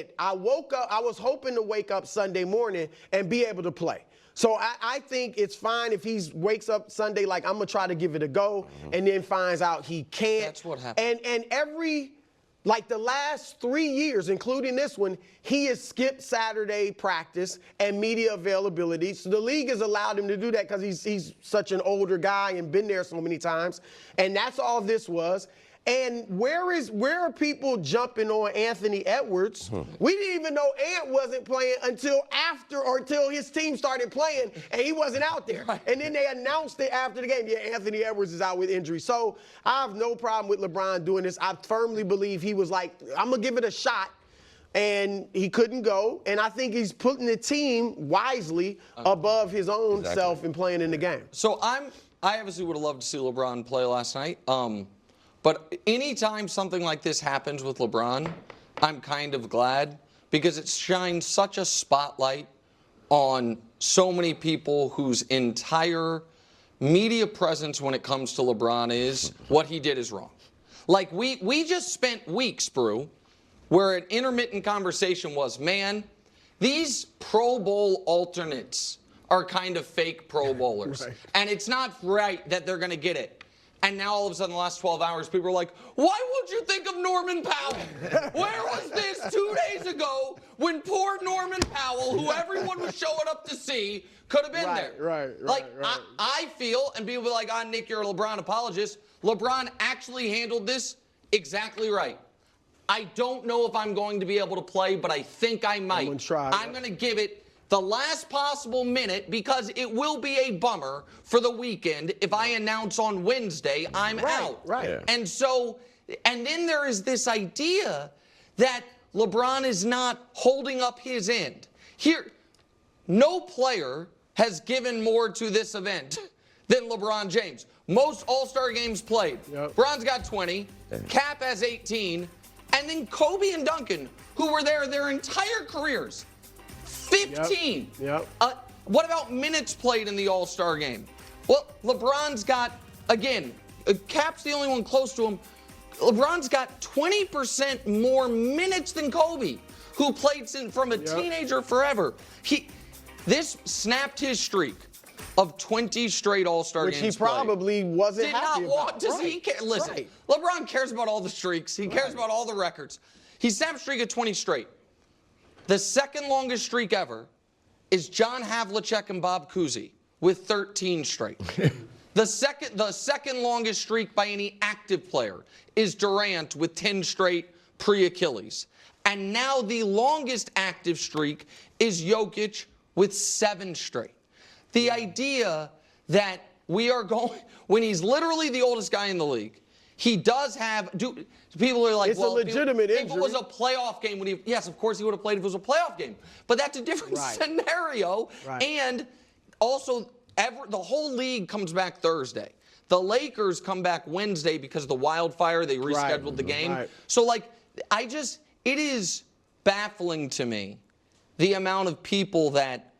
said, I was hoping to wake up Sunday morning and be able to play. So I think it's fine if he wakes up Sunday like, I'm going to try to give it a go, and then finds out he can't. That's what happened. And like the last 3 years, including this one, he has skipped Saturday practice and media availability. So the league has allowed him to do that because he's such an older guy and been there so many times. And that's all this was. And where are people jumping on Anthony Edwards? We didn't even know Ant wasn't playing until his team started playing, and he wasn't out there. Right. And then they announced it after the game. Yeah, Anthony Edwards is out with injury. So I have no problem with LeBron doing this. I firmly believe he was like, I'm going to give it a shot. And he couldn't go. And I think he's putting the team wisely above his own self and playing in the game. So I obviously would have loved to see LeBron play last night. But anytime something like this happens with LeBron, I'm kind of glad because it shines such a spotlight on so many people whose entire media presence when it comes to LeBron is what he did is wrong. Like we just spent weeks, Brew, where an intermittent conversation was, man, these Pro Bowl alternates are kind of fake Pro Bowlers. Right. And it's not right that they're going to get it. And now all of a sudden, the last 12 hours, people are like, why would you think of Norman Powell? Where was this 2 days ago when poor Norman Powell, who everyone was showing up to see, could have been there? Right. I feel, and people be like, Nick, you're a LeBron apologist. LeBron actually handled this exactly right. I don't know if I'm going to be able to play, but I think I might. I'm going to try. I'm going to give it the last possible minute because it will be a bummer for the weekend if I announce on Wednesday I'm out. Right. Yeah. And so, and then there is this idea that LeBron is not holding up his end. Here, no player has given more to this event than LeBron James. Most All-Star games played. Yep. LeBron's got 20, Cap has 18, and then Kobe and Duncan, who were there their entire careers, 15. Yep. What about minutes played in the All-Star game? Well, LeBron's got, again, Cap's the only one close to him. LeBron's got 20% more minutes than Kobe, who played from a teenager forever. This snapped his streak of 20 straight All-Star games Which he probably wasn't happy about. Does he care? Listen, LeBron cares about all the streaks. He cares about all the records. He snapped a streak of 20 straight. The second longest streak ever is John Havlicek and Bob Cousy with 13 straight. The second longest streak by any active player is Durant with 10 straight pre-Achilles. And now the longest active streak is Jokic with 7 straight. The idea that we are going, when he's literally the oldest guy in the league, he does have, people are like, it's a legitimate injury. If it was a playoff game, yes, of course he would have played if it was a playoff game. But that's a different scenario. Right. And also, the whole league comes back Thursday. The Lakers come back Wednesday because of the wildfire. They rescheduled the game. Right. So, it is baffling to me the amount of people that,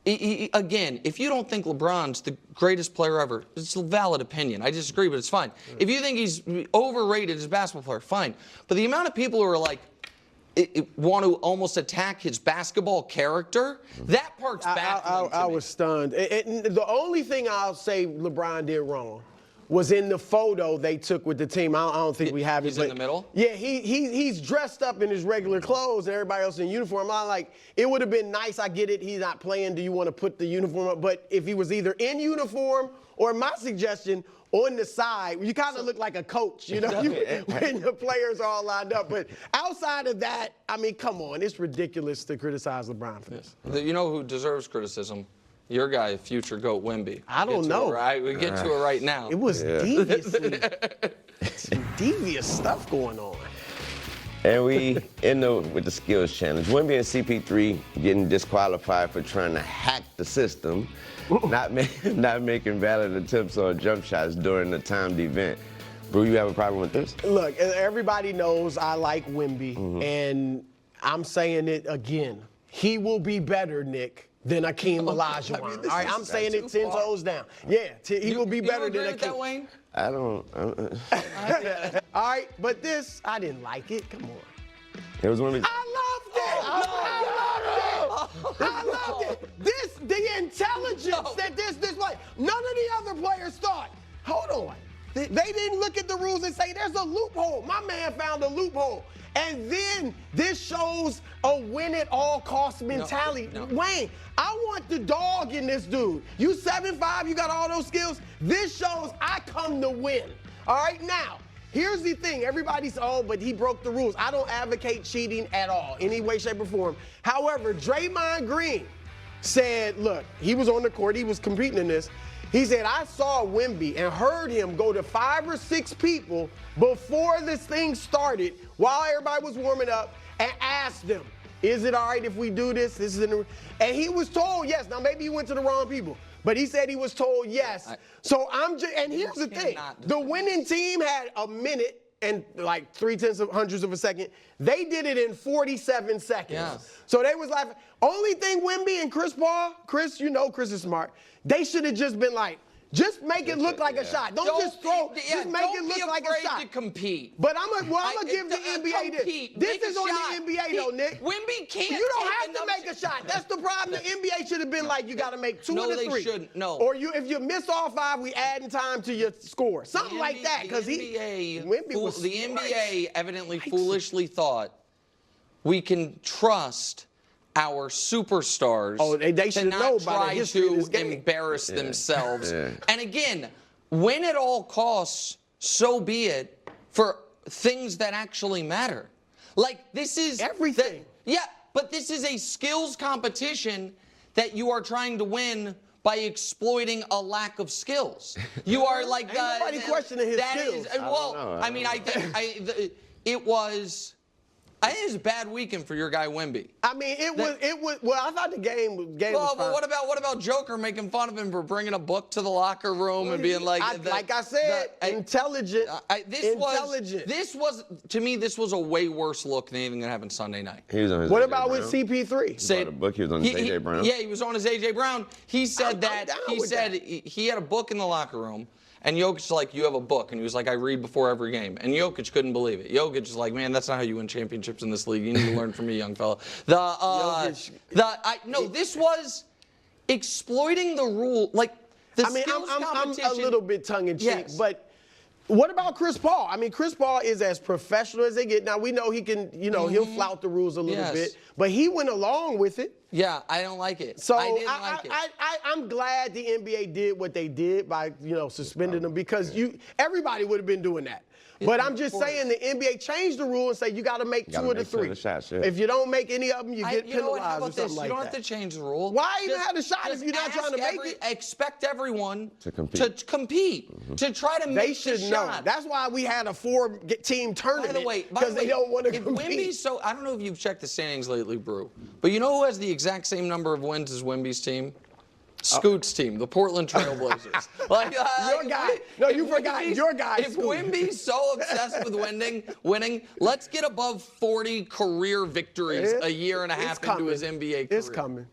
again, if you don't think LeBron's the greatest player ever, it's a valid opinion. I disagree, but it's fine. If you think he's overrated as a basketball player, fine. But the amount of people who are like, want to almost attack his basketball character, that part's baffling to me. I was stunned. The only thing I'll say LeBron did wrong was in the photo they took with the team. I don't think we have it. He's in the middle? Yeah, he's dressed up in his regular clothes and everybody else in uniform. I'm like, it would have been nice. I get it. He's not playing. Do you want to put the uniform up? But if he was either in uniform or, my suggestion, on the side, you kind of look like a coach, when the players are all lined up. But outside of that, I mean, come on. It's ridiculous to criticize LeBron for this. You know who deserves criticism? Your guy, future GOAT Wemby. I don't know. We get to it right now. It was deviously, some devious stuff going on. And we end with the skills challenge. Wemby and CP3 getting disqualified for trying to hack the system, not making valid attempts on jump shots during the timed event. Bro, you have a problem with this? Look, everybody knows I like Wemby, and I'm saying it again. He will be better, Nick, than Akeem Olajuwon. All right, I'm saying it 10 toes down. Yeah, he will be better than Akeem. That, Wayne? I don't. All right, but this, I didn't like it. Come on. It was one of I loved I loved it. The intelligence that this way. None of the other players thought, hold on. They didn't look at the rules and say, there's a loophole. My man found a loophole. And then this shows a win-at-all-cost mentality. No. Wayne, I want the dog in this dude. You 7'5", you got all those skills. This shows I come to win. All right, now, here's the thing. Everybody's, but he broke the rules. I don't advocate cheating at all, any way, shape, or form. However, Draymond Green said, look, he was on the court. He was competing in this. He said, I saw Wemby and heard him go to 5 or 6 people before this thing started while everybody was warming up and asked them, is it all right if we do this? And he was told yes. Now, maybe he went to the wrong people, but he said he was told yes. And here's the thing. The winning team had a minute and like 0.3 of a second. They did it in 47 seconds. Yeah. So they was laughing. Only thing Wemby and Chris Paul, Chris is smart. They should have just been like, just make it look like a shot. Don't just throw. Just make it look like a shot. Don't be afraid to compete. But I'm gonna give the NBA this. This is on the NBA though, Nick. Wemby can't. You don't have to make a shot. That's the problem. The NBA should have been like, you got to make 2 of the 3. No, they shouldn't. No. Or if you miss all 5, we adding time to your score. Something like that. Because the NBA evidently foolishly thought we can trust our superstars they should to know not by the try history of to this game. embarrass themselves. Yeah. And again, win at all costs, so be it, for things that actually matter. Like, this is everything. But this is a skills competition that you are trying to win by exploiting a lack of skills. You are like Ain't nobody questioning his skills. I think it was a bad weekend for your guy Wemby. I mean, it was. Well, I thought the game was fine. But what about Joker making fun of him for bringing a book to the locker room and being like, intelligent. This was to me. This was a way worse look than anything that happened Sunday night. He was on his What AJ about Brown. with CP3? He bought a book. He was on his AJ Brown. Yeah, he was on his AJ Brown. He said he had a book in the locker room. And Jokic's like, you have a book. And he was like, I read before every game. And Jokic couldn't believe it. Jokic is like, man, that's not how you win championships in this league. You need to learn from me, young fella. This was exploiting the rule. Like, I'm a little bit tongue-in-cheek, but what about Chris Paul? I mean, Chris Paul is as professional as they get. Now, we know he can, he'll flout the rules a little bit, but he went along with it. Yeah, I don't like it. So I didn't like it. I'm glad the NBA did what they did by, suspending them because everybody would have been doing that. But I'm just saying the NBA changed the rule and say you got to make 2 of the 3. Shots, yeah. If you don't make any of them, you get penalized or something like that. You don't have to change the rule. Why even have the shot if you're not trying to make it? Expect everyone to compete. To try to make They should the know. shot. That's why we had a 4-team tournament. By the way, because they don't want to compete. I don't know if you've checked the standings lately, Brew, but you know who has the exact same number of wins as Wemby's team? Scoot's team, the Portland Trail Blazers. Your guy. No, you forgot your guy. If Wemby's so obsessed with winning, let's get above 40 career victories a year and a half into his NBA career. It's coming.